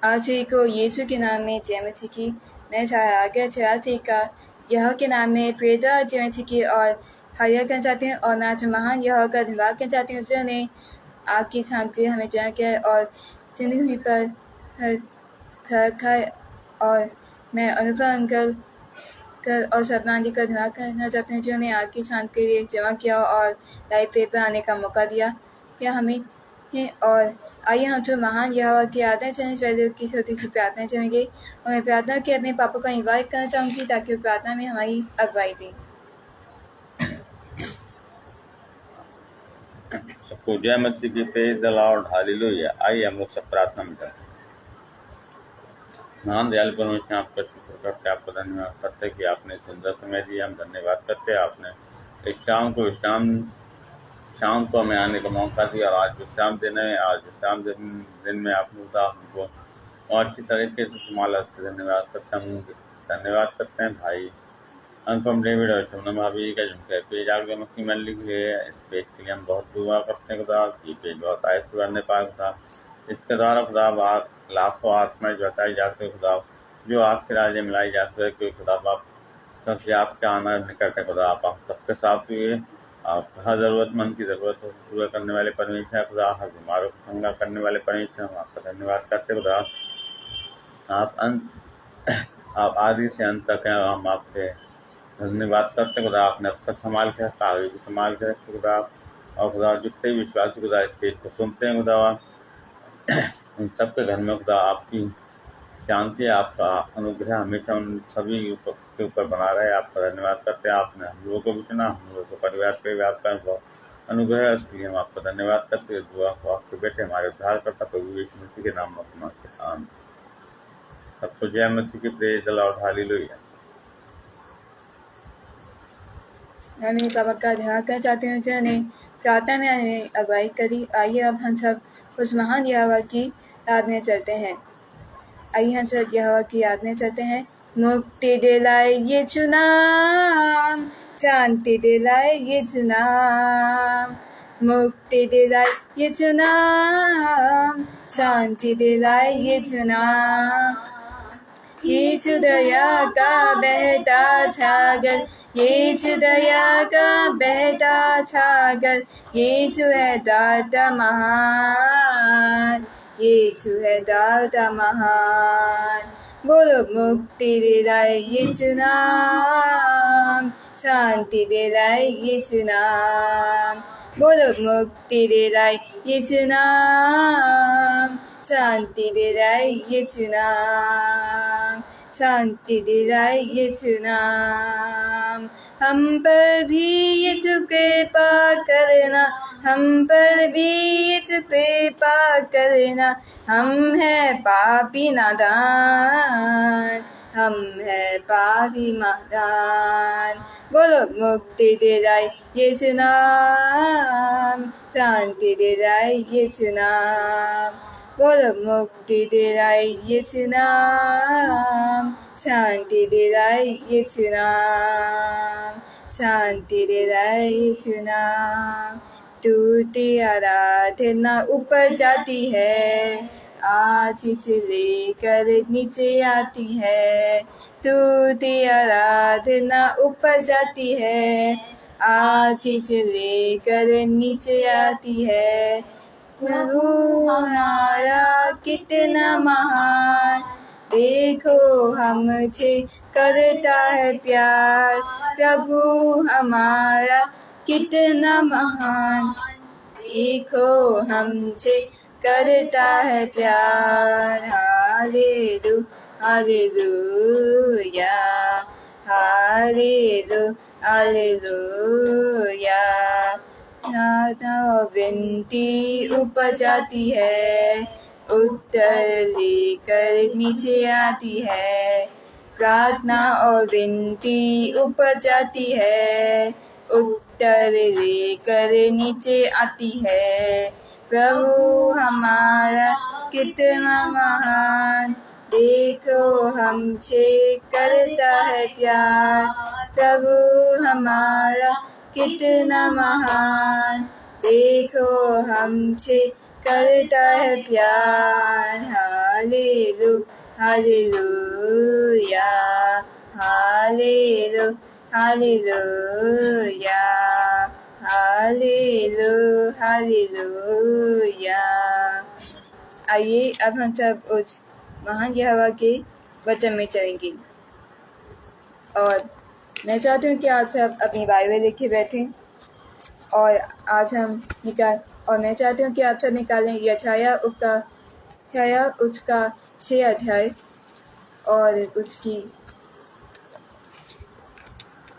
आज ही को यीशु के नाम में जय मसीह की मैं छाया आगे चरासी का यह के नाम में प्रेदा जय मसीह की और हरिया करना चाहती हूँ और मैं आज महान यह का धन्यवाद करना चाहती हूँ जिन्होंने आपकी छाम के लिए हमें जय किया और जिंदगी पर खाए और मैं अनुपम अंकल कर और सपना आंटी का धन्यवाद करना चाहती हूँ जिन्होंने आपकी छाम के लिए जमा किया और लाइव पेपर आने का मौका दिया हमें और आइए हम जो महान यहोवा की आराधना चैनल पहले की छोटी सी प्रार्थना चलेंगे और मैं प्रार्थना के अपने पापा को इनवाइट करना चाहूँगी ताकि वो प्रार्थना में हमारी अगुवाई दें। सबको जय मसीह की प्रेज द लॉर्ड हालेलुया। आइए हम लोग सब प्रार्थना में करें। महान दयालु परमेश्वर आपका शुक्र करते आपका धन्यवाद करते कि आपने सुंदर समय दिया। हम धन्यवाद करते आपने इस शाम को हमें आने का मौका दिया और आज विश्राम दिन है। आज विश्राम दिन में आपने हमको और अच्छी तरीके से संभाला, उसके धन्यवाद करते हैं भाई अनुपम डेविड और चुना भाभी का जिनके पेज आगे मक्की मन लिखी है। इस पेज के लिए हम बहुत दुआ करते हैं खुदा कि पेज बहुत आयत करने पाए खुदा। इसके द्वारा खुदा लाखों आत्माएं बताई जाती है खुदा, जो आपके राज्य में लाई जाती है कि खुदा बाप क्योंकि आपके आना निकट है खुदा। आप सबके साथ हुए, आप हर जरूरतमंद की जरूरत को पूरा करने वाले परमेश्वर है खुदा। हर बीमारों को चंगा करने वाले परमेश्वर हम आपका धन्यवाद करते खुदा। आप आदि से अंत तक हैं, हम आपके धन्यवाद करते खुदा। आपने अब तक संभाल के रखा, आगे भी संभाल के रखते खुदा। और खुदा जितने विश्वासी खुदा इस पेज को सुनते हैं खुदा, उन सबके घर में खुदा आपकी शांति, आपका अनुग्रह हमेशा उन सभी के ऊपर बना रहे। आपका धन्यवाद करते हैं। आपने हम लोगों को भी चुना, हम लोगों को परिवार पे भी आपका अनुग्रह है, उसके लिए हम आपका धन्यवाद करते हैं। दुआ को आपके बेटे हमारे उद्धार करता प्रभु यीशु मसीह के नाम में मांगते हैं, आमीन। सबको जय मसीह की प्रेज द लॉर्ड हालेलुया। मैं मेरे पापा का धन्यवाद करना चाहती हूँ जिन्होंने प्रार्थना में हमें अगुवाई करी। आइए अब हम सब उस महान यहोवा की आराधना चलते हैं। आइए हम सब यहोवा की आराधना चलते हैं। मुक्ति दिलाए यीशु नाम, शांति दिलाए यीशु नाम, मुक्ति दिलाए यीशु नाम, शांति दिलाए यीशु नाम। यीशु दया का बहता छागर, यीशु दया का बहता छागर, यीशु है दाता महान, यीशु है दाता महान। बोलो मुक्ति दिलाए यीशु नाम, शांति दिलाए यीशु नाम, बोलो मुक्ति दिलाए यीशु नाम, शांति दिलाए यीशु नाम, शांति दिलाए यीशु नाम। हम पर भी यीशु कृपा करना, हम पर भी यीशु कृपा करना। हम है पापी नादान, हम है पापी नादान। बोलो मुक्ति दिलाए यीशु नाम, शांति दिलाए यीशु नाम, बोलो मुक्ति दिलाए यीशु नाम, शांति दिलाए यीशु नाम, शांति दिलाए यीशु नाम। टूटी आराधना ऊपर जाती है, आशीष लेकर नीचे आती है। टूटी आराधना ऊपर जाती है, आशीष लेकर नीचे आती है। प्रभु हमारा कितना महान, देखो हमसे करता है प्यार। प्रभु हमारा कितना महान, देखो हमसे करता है प्यार। Hallelujah hallelujah hallelujah. प्रार्थना और विनती ऊपर जाती है, उत्तर लेकर नीचे आती है। प्रार्थना और विनती ऊपर जाती है, उत्तर लेकर नीचे आती है। प्रभु हमारा कितना महान, देखो हमसे करता है प्यार। प्रभु हमारा कितना महान, देखो हमसे करता है प्यार। Hallelujah, hallelujah, hallelujah. आइए अब हम सब उस महान यहोवा के वचन में चलेंगे, और मैं चाहती हूँ कि आप सब अपनी बाइबल लेके बैठें, और आज हम मैं चाहती हूँ कि आप सब निकालें यशायाह उसका 6 अध्याय और उसकी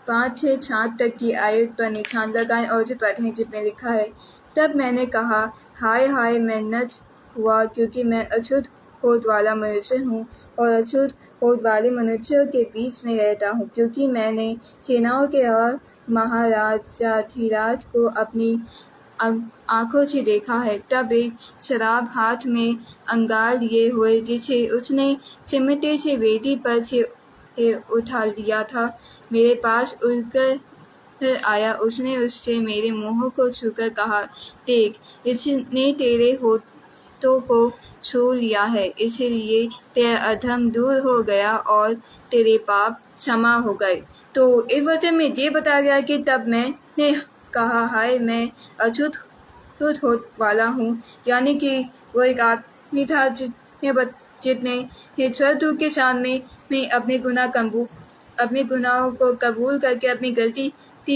5 से 7 तक की आयत पर निशान लगाएं और जो पढ़ें, जिसमें लिखा है, तब मैंने कहा, हाय हाय, मैं नष्ट हुआ, क्योंकि मैं अछूत होठ वाला मनुष्य हूँ और अछूत होठ वाले मनुष्यों के बीच में रहता हूँ, क्योंकि मैंने सेनाओं के और महाराजाधिराज को अपनी आंखों से देखा है। तब एक शराब हाथ में अंगार लिए हुए, जिसे उसने चिमटे से वेदी पर से उठा लिया था, मेरे पास उड़कर आया। उसने उससे मेरे मुंह को छूकर कहा, देख, इसने तेरे होठों को छू लिया है, इसलिए तेरा अधर्म दूर हो गया और तेरे पाप क्षमा हो गए। तो इस वचन में ये बताया गया कि तब मैंने कहा, हाय, मैं अछूत होठ वाला हूँ, यानी कि वो एक आदमी था जितने स्वर्गदूत के सामने में अपने गुनाहों को कबूल करके अपनी गलती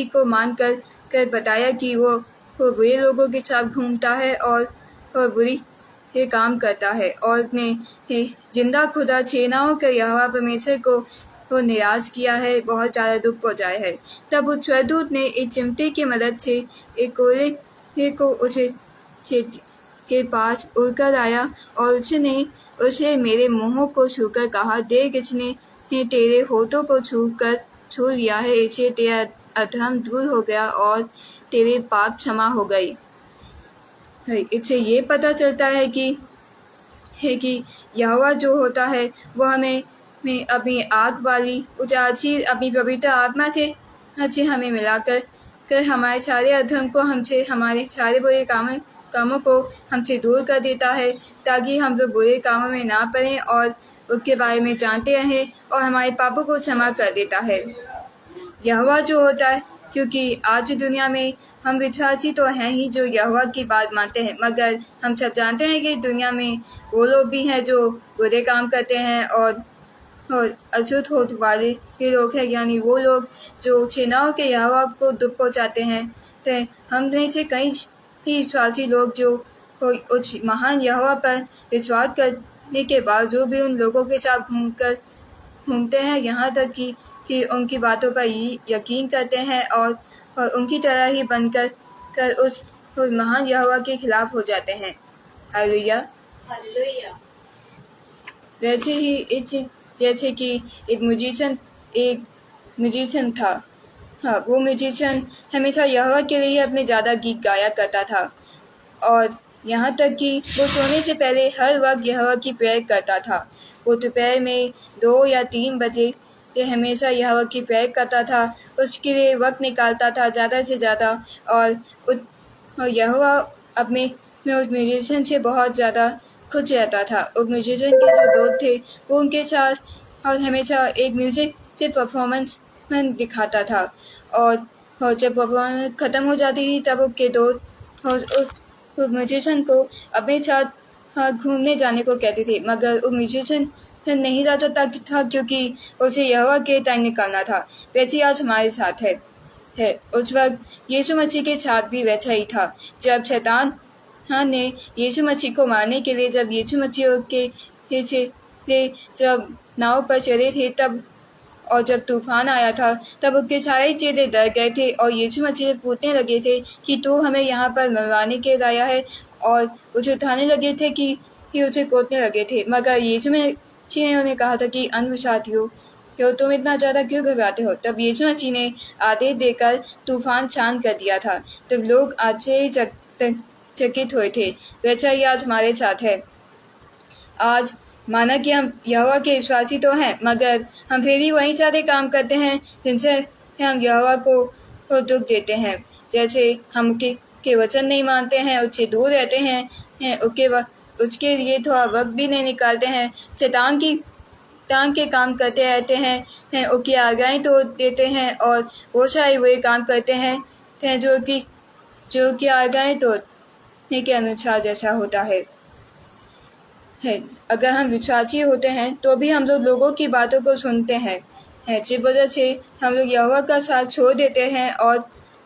को मान कर बताया कि वो बुरे लोगों के साथ घूमता है और बुरी ये काम करता है, और ने जिंदा खुदा सेनाओं के यहोवा परमेश्वर को निराश किया है, बहुत ज़्यादा दुख पहुँचाया है। तब उस स्वर्गदूत ने एक चिमटे की मदद से एक कोयले को उसे के पास उड़कर आया, और उसने उसे मेरे मुंह को छूकर कहा, देख, इसने तेरे होठों को छू लिया है, इससे तेरा अधर्म दूर हो गया और तेरे पाप क्षमा हो गए। इससे ये पता चलता है कि यहोवा जो होता है वो हमें अपनी आग वाली उचाची अपनी पवित्र आत्मा से हमें मिलाकर हमारे सारे अधर्म को हमसे, हमारे सारे बुरे कामों को हमसे दूर कर देता है, ताकि हम लोग बुरे कामों में ना पड़ें और उसके बारे में जानते रहें, और हमारे पापों को क्षमा कर देता है। यहोवा जो होता है, क्योंकि आज दुनिया में हम विश्वासी तो हैं ही जो यहोवा की बात मानते हैं, मगर हम सब जानते हैं कि दुनिया में वो लोग भी हैं जो बुरे काम करते हैं और अछूत होठ वाले ये लोग हैं, यानी वो लोग जो सेनाओं के यहोवा को दुख पहुँचाते हैं। तो हम में से कई विश्वासी लोग जो उस महान यहोवा पर विश्वास करने के बावजूद भी उन लोगों के साथ घूमते हैं, यहाँ तक कि उनकी बातों पर यकीन करते हैं और उनकी तरह ही बनकर उस महान यहोवा के खिलाफ हो जाते हैं। हालेलुया। वैसे ही जैसे कि एक म्यूजिशियन था। हाँ, वो म्यूजिशियन हमेशा यहोवा के लिए अपने ज़्यादा गीत गाया करता था, और यहाँ तक कि वो सोने से पहले हर वक्त यहोवा की प्रेयर करता था। वो दोपहर में 2 या 3 बजे हमेशा यहोवा की प्रेयर करता था, उसके लिए वक्त निकालता था ज़्यादा से ज़्यादा, और यहोवा अपने उस म्यूजिशियन से बहुत ज़्यादा खुश रहता था। उस म्यूजिशियन के जो दोस्त थे वो उनके साथ और हमेशा एक म्यूजिक से परफॉर्मेंस दिखाता था, और जब परफॉर्मेंस ख़त्म हो जाती थी तब उसके दोस्त उस म्यूजिशियन को अपने साथ घूमने जाने को कहते थे, मगर वो म्यूजिशियन नहीं जा सकता था क्योंकि उसे यहोवा के टाइम निकालना था। वैसे आज हमारे साथ है। उस वक्त यीशु मसीह के साथ भी वैसा ही था। जब शैतान ने यीशु मसीह को मारने के लिए जब यीशु मसीह के जब नाव पर चढ़े थे तब, और जब तूफान आया था तब उसके सारे चेले डर गए थे और यीशु मसीह से पूछने लगे थे कि तू हमें यहाँ पर मरवाने के लाया है, और उसे उठाने लगे थे कि उसे कोसने लगे थे। मगर यीशु मसीह ने उन्हें कहा था कि अंधविश्वासियों, तुम इतना ज़्यादा क्यों घबराते हो। तब यीशु मसीह ने आदेश देकर तूफान शांत कर दिया था। तब लोग आश्चर्यचकित हुए थे। वैसा ही आज हमारे साथ है। आज माना कि हम यहोवा के विश्वासी तो हैं, मगर हम फिर भी वही सारे काम करते हैं जिनसे हम यहोवा को दुख देते हैं। जैसे हम के वचन नहीं मानते हैं, उससे दूर रहते हैं, हैं उसके लिए थोड़ा वक्त भी नहीं निकालते हैं। शैतान के काम करते रहते हैं उसकी आज्ञाएं तोड़ देते हैं और वो सारे वही काम करते हैं जो कि आज्ञाएं तोड़ने के अनुसार जैसा होता है। अगर हम विश्वासी होते हैं तो भी हम लोगों की बातों को सुनते हैं जिस वजह से हम लोग यहोवा का साथ छोड़ देते हैं और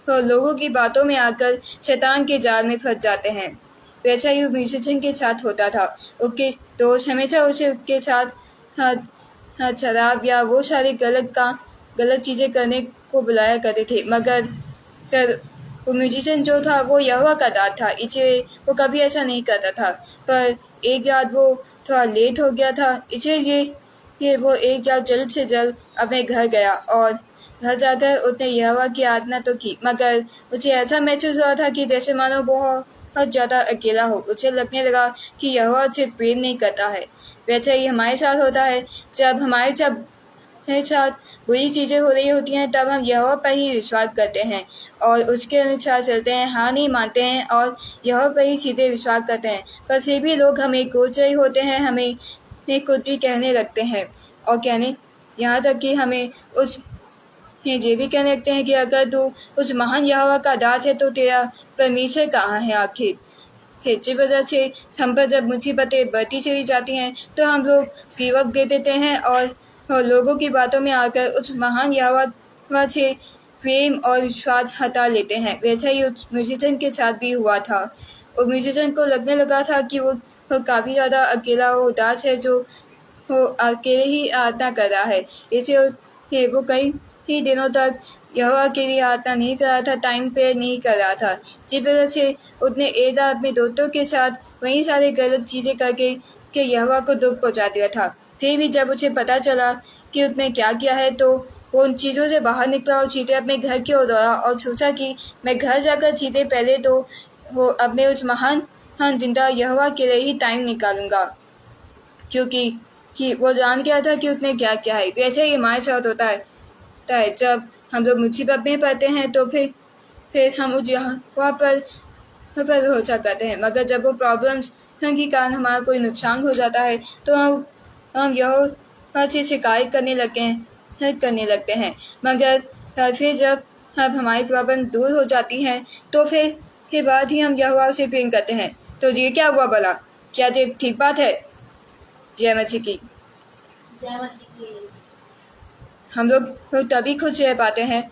लोगों की बातों में आकर शैतान के जाल में फंस जाते हैं। वैसा ही म्यूजिशियन के साथ होता था। उसके दोस्त हमेशा उसे उसके साथ शराब या वो सारे गलत चीज़ें करने को बुलाया करते थे, मगर वो म्यूजिशियन जो था वो यहोवा का दास था, इसलिए वो कभी ऐसा नहीं करता था। पर एक रात वो थोड़ा लेट हो गया था, इसलिए वो एक रात जल्द से जल्द अपने घर गया और घर जाकर उसने यहोवा की आराधना तो की, मगर उसे ऐसा महसूस हुआ था कि जैसे मानो बहुत ज़्यादा अकेला हो। उसे लगने लगा कि यहोवा उसे प्रेम नहीं करता है। वैसे ही हमारे साथ होता है, जब हमारे साथ बुरी चीज़ें हो रही होती हैं तब हम यहोवा पर ही विश्वास करते हैं और उसके अनुसार चलते हैं, हाँ नहीं मानते हैं और यहोवा पर ही सीधे विश्वास करते हैं। पर फिर भी लोग हमें कोच रहे होते हैं, हमें कुछ भी कहने लगते हैं और कहने यहाँ तक कि हमें ये भी कहने लगते हैं कि अगर तू उस महान यहोवा का दास है तो तेरा परमेश्वर कहाँ है आखिर। जिस वजह से हम पर जब मुसीबतें बढ़ती चली जाती हैं तो हम लोग गिव दे देते हैं और लोगों की बातों में आकर उस महान यहोवा से प्रेम और विश्वास हटा लेते हैं। वैसा ही उस म्यूजिशियन के साथ भी हुआ था। और म्यूजिशियन को लगने लगा था कि वो काफ़ी ज़्यादा उदास है, जो वो अकेले ही आराधना कर रहा है। इसलिए वो कई दिनों तक यहोवा के लिए आराधना नहीं कर रहा था, टाइम पे नहीं कर रहा था, जिस वजह से उसने एक रात अपने दोस्तों के साथ वही सारे गलत चीज़ें करके यहोवा को दुख पहुंचा दिया था। फिर भी जब उसे पता चला कि उसने क्या किया है तो वो उन चीज़ों से बाहर निकला और सीधे अपने घर की ओर दौड़ा और सोचा कि मैं घर जाकर सीधे पहले तो वो अपने उस महान जिंदा यहोवा के लिए ही टाइम निकालूंगा, क्योंकि वो जान गया था कि उसने क्या किया है। वैसे ही हमारे साथ होता है जब हम लोग मुसीबत में पड़ते हैं तो फिर हम उस यहोवा पर भरोसा करते हैं, मगर जब वो प्रॉब्लम्स के कारण हमारा कोई नुकसान हो जाता है तो हम यहोवा से शिकायत करने लगते हैं। मगर फिर जब हमारी प्रॉब्लम दूर हो जाती हैं तो फिर बाद ही हम यहोवा से प्रेम करते हैं। तो ये क्या हुआ भला, क्या ये ठीक बात है? जय मसीह की। हम लोग तभी खुश रह पाते हैं,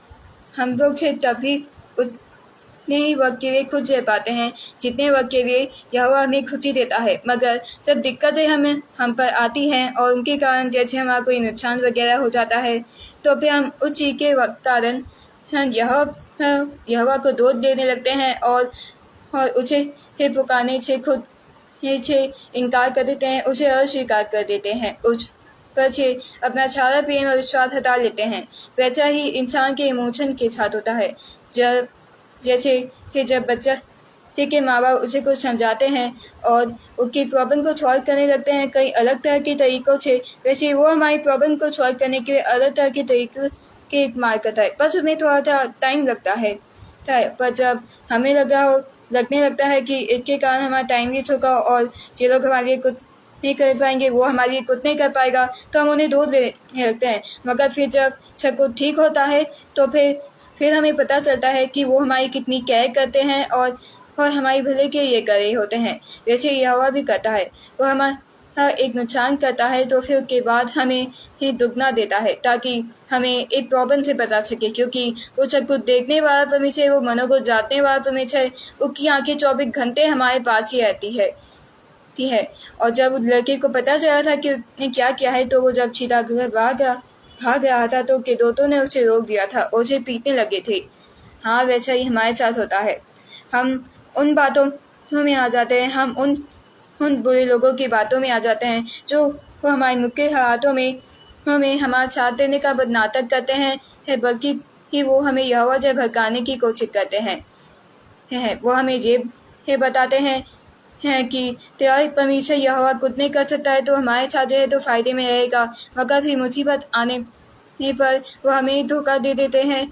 हम लोग से तभी उतने ही वक्त के लिए खुश रह पाते हैं जितने वक्त के लिए यहोवा हमें खुशी देता है। मगर जब दिक्कतें हम पर आती हैं और उनके कारण जैसे हमारा कोई नुकसान वगैरह हो जाता है तो फिर हम उस चीज़ के कारण यहोवा को दोष देने लगते हैं और उसे पुकारने से खुद से इनकार कर देते हैं, उसे अस्वीकार कर देते हैं, उस पर से अपना सारा प्रेम और विश्वास हटा लेते हैं। वैसा ही इंसान के इमोशन के साथ होता है। जब बच्चा के माँ बाप उसे कुछ समझाते हैं और उसकी प्रॉब्लम को सॉल्व करने लगते हैं कई अलग तरह के तरीक़ों से, वैसे वो हमारी प्रॉब्लम को सॉल्व करने के लिए अलग तरह के तरीक़े के इस्तेमाल करता है। बस उसमें थोड़ा सा टाइम लगता है, पर जब हमें लगने लगता है कि इसके कारण हमारा टाइम वेस्ट होगा और ये लोग हमारे लिए कुछ नहीं कर पाएंगे, वो हमारे लिए कुछ नहीं कर पाएगा, तो हम उन्हें दोष देने लगते हैं। मगर फिर जब सब कुछ ठीक होता है तो फिर हमें पता चलता है कि वो हमारी कितनी केयर करते हैं और हमारी भले के लिए कर रहे होते हैं। वैसे यहोवा भी करता है, वो हमारा एक नुकसान करता है तो फिर उसके बाद हमें ही दुगना देता है ताकि हमें एक प्रॉब्लम से बचा सके, क्योंकि वो सब कुछ देखने वाला परमेश्वर, वो मनों को जानने वाला परमेश्वर, उसकी आंखें 24 घंटे हमारे पास ही रहती है। और जब लड़के को पता चला था कि उसने क्या किया है तो वो जब सीधा घर भाग रहा था तो उसके दोस्तों ने उसे रोक दिया था, उसे पीटने लगे थे। हाँ, वैसा ही हमारे साथ होता है। हम उन बातों में आ जाते हैं, हम उन बुरे लोगों की बातों में आ जाते हैं जो वो हमारे मुख्य हालातों में हमें हमारा साथ देने का बदनाटक करते हैं, बल्कि वो हमें यहोवा से भड़काने की कोशिश करते हैं। वो हमें ये बताते हैं कि तेरा परमेश्वर यहोवा कुछ नहीं कर सकता है तो हमारे साथ जो है तो फ़ायदे में रहेगा, मगर फिर मुसीबत आने पर वो हमें धोखा दे देते हैं।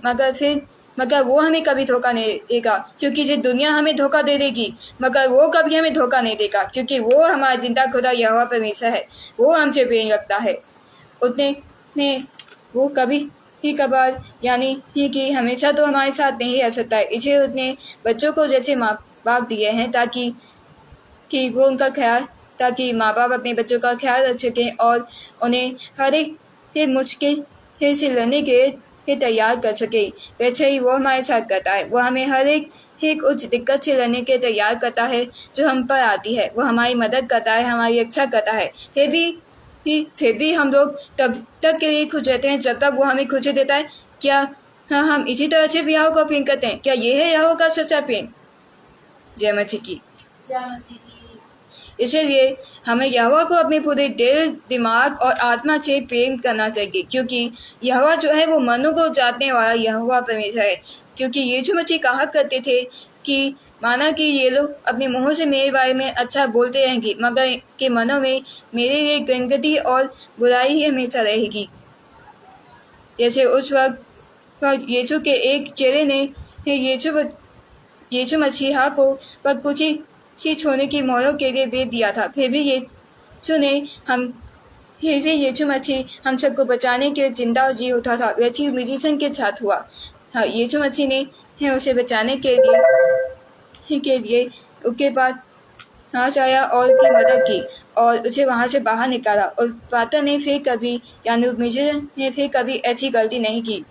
मगर फिर मगर वो हमें कभी धोखा नहीं देगा, क्योंकि ये दुनिया हमें धोखा दे देगी, मगर वो कभी हमें धोखा नहीं देगा, क्योंकि वो हमारा जिंदा खुदा यहोवा परमेश्वर है। वो हमसे प्रेम रखता है। उसने ने वो कभी ही कभार यानी कि हमेशा तो हमारे साथ नहीं रह सकता है। इसलिए उसने बच्चों को जैसे माँ बाप दिए हैं ताकि वो उनका ख्याल ताकि माँ बाप अपने बच्चों का ख्याल रख सकें और उन्हें हर एक मुश्किल से लड़ने के लिए तैयार कर सके। वैसे ही वो हमारे साथ करता है। वो हमें हर एक उस दिक्कत से लड़ने के तैयार करता है जो हम पर आती है। वो हमारी मदद करता है, हमारी रक्षा करता है। फिर भी हम लोग तब तक के लिए खुश रहते हैं जब तक वो हमें खुशी देता है। क्या हम इसी तरह से यहोवा को प्रेम करते हैं? क्या ये है यहोवा का सच्चा प्रेम? जय मसीह की। इसलिए हमें यहोवा को अपने पूरे दिल, दिमाग और आत्मा से प्रेम करना चाहिए, क्योंकि यहोवा जो है वो मनों को जानने वाला यहोवा परमेश्वर है। क्योंकि यीशु मसीह कहा करते थे कि माना कि ये लोग अपने मुंहों से मेरे बारे में अच्छा बोलते रहेंगे, मगर के मनों में मेरे लिए गंदगी और बुराई ही हमेशा रहेगी। जैसे उस वक्त यीशु के एक चेले ने यीशु मसीहा को पर कुछ ही छोड़ने की मोहरों के लिए भेज दिया था। फिर भी यीशु मसीह हम सबको बचाने के लिए जिंदा और जी उठा था। वैसे म्यूजिशियन के साथ हुआ। हाँ, यीशु मसीह ने उसे बचाने के लिए उसके पास हाथ आया और उसकी मदद की और उसे वहां से बाहर निकाला। और पातर ने फिर कभी यानी म्यूजिशियन ने फिर कभी ऐसी गलती नहीं की।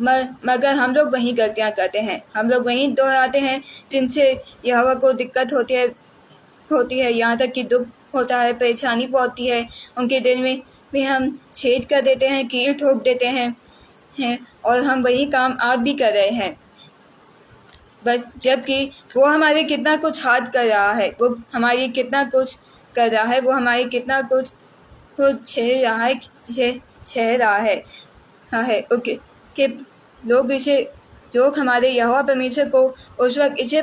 मगर हम लोग वही गलतियां करते हैं। हम लोग वही दोहराते हैं जिनसे यहोवा को दिक्कत होती है, यहाँ तक कि दुख होता है, परेशानी पहुंचती है। उनके दिल में भी हम छेद कर देते हैं, कील ठोक देते हैं और हम वही काम आप भी कर रहे हैं। बस जबकि वो हमारे कितना कुछ हाथ कर रहा है, वो हमारी कितना कुछ कर रहा है, वो हमारे कितना कुछ छह रहा है ओके कि लोग हमारे यहोवा परमेश्वर को उस वक्त इसे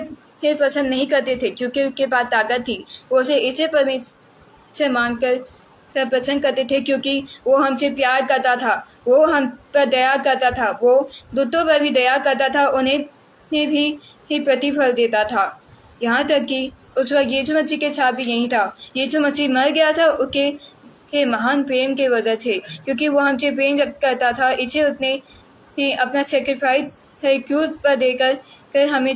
पसंद नहीं करते थे, क्योंकि उसके पास ताकत थी। वो उसे इसे परमेश्वर मानकर पसंद करते थे, क्योंकि वो हमसे प्यार करता था, वो हम पर दया करता था, वो दूतों पर भी दया करता था, उन्हें भी प्रतिफल देता था। यहाँ तक कि उस वक्त यीशु मसीह के साथ भी यही था। यीशु मसीह मर गया था उसके महान प्रेम के वजह से, क्योंकि वो हमसे प्रेम करता था। इसे उसने अपना सेक्रीफाइस क्रूस पर देकर हमें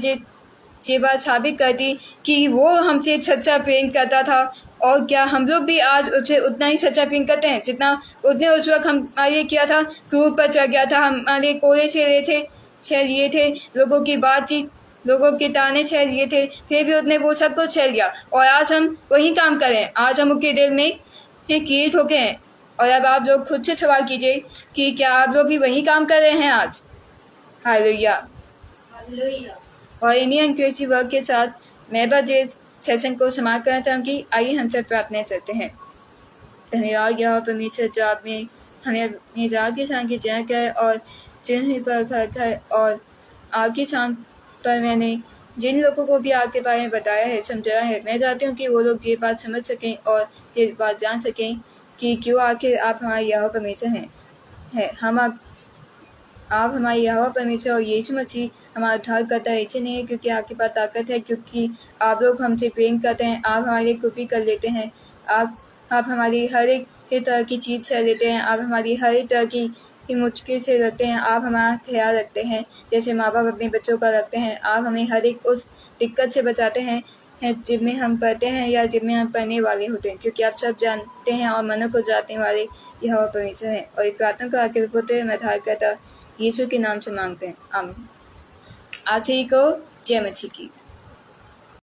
ये बात साबित कर दी कि वो हमसे सच्चा प्रेम करता था। और क्या हम लोग भी आज उसे उतना ही सच्चा प्रेम करते हैं जितना उसने उस वक्त हमारे किया था? क्रूस पर चढ़ गया था, हमारे कोड़े छह लिए थे, लोगों की बातचीत, लोगों के ताने छह लिए थे, फिर भी उसने वो सब कुछ छह लिया। और आज हम वही काम कर रहे हैं। आज हम उसके दिल में कील ठोके हैं। और अब आप लोग खुद से सवाल कीजिए कि क्या आप लोग भी वही काम कर रहे हैं आज? हालेलुया। और इन्हीं अंग्रेजी वर्ग के साथ मैं बस सेशन को समाप्त करना चाहूँगी। आइए हम सब प्रार्थना करते हैं। धन्यवाद यहोवा परमेश्वर जो आपने हमें अपनी रात के शाम की जय कर और जिन पर घर और आपकी शाम पर मैंने जिन लोगों को भी आपके बारे में बताया है, समझाया है, मैं चाहती हूँ कि वो लोग ये बात समझ सकें और ये बात जान सकें कि क्यों आखिर आप हमारे यहोवा परमेश्वर हैं। आप हमारे यहोवा परमेश्वर और यीशु मसीह हमारा उद्धार करता है। ऐसे नहीं है क्योंकि आपके पास ताकत है, क्योंकि आप लोग हमसे प्रेम करते हैं। आप हमारी कॉपी कर लेते हैं। आप हमारी हर एक तरह की चीज़ सह लेते हैं। आप हमारी हर एक तरह की मुश्किल से रखते हैं। आप हमारा ख्याल रखते हैं जैसे माँ बाप अपने बच्चों का रखते हैं। आप हमें हर एक उस दिक्कत से बचाते हैं जिनमें हम पढ़ते हैं या जिनमें हम पढ़ने वाले होते हैं, क्योंकि आप सब जानते हैं और मनों को जानने वाले यहोवा परमेश्वर हैं। और एक प्रार्थना को आगे होते हुए मैं धार करता यीशु के नाम से मांगते हैं, आमीन। आज ही को जय मसीह की।